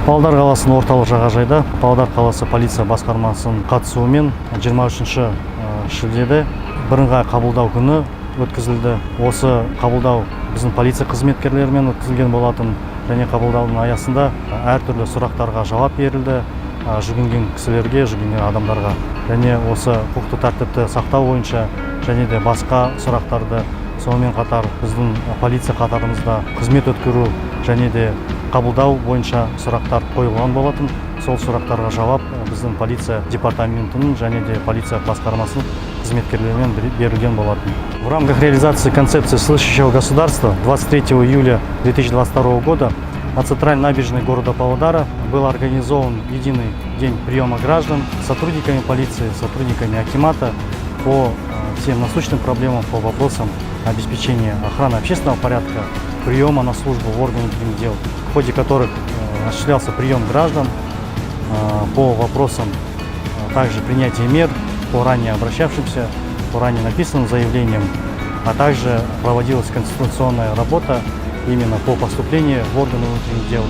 Павлодар қаласының орталық жағажайда Павлодар қаласы полиция басқармасының қатысуымен 23 шілдеде бірыңғай қабылдау күні өткізілді. Осы қабылдау біздің полиция қызметкерлерімен өткізілген болатын, және қабылдаудың аясында әртүрлі сұрақтарға жауап берілді, жүгінген кісілерге, жүгінген адамдарға. Және осы құқықтық тәртіпті сақтау бойынша және де басқа сұрақтарды, сонымен қатар біздің полиция қатарымызда қызмет өткеру және де қабылдау бойынша сұрақтар қойылған болатын. Сол сұрақтарға жауап біздің полиция департаментінің және де полиция басқармасының қызметкерлерімен берілген болатын. В рамках реализации концепции слышащего государства 23 июля 2022 года на центральной набережной города Павлодара был организован единый день приема граждан сотрудниками полиции, сотрудниками акимата по всем насущным проблемам, по вопросам обеспечения охраны общественного порядка, приема на службу в органы внутренних дел, в ходе которых осуществлялся прием граждан по вопросам также принятия мер по ранее обращавшимся, по ранее написанным заявлениям, а также проводилась консультационная работа именно по поступлению в органы внутренних дел.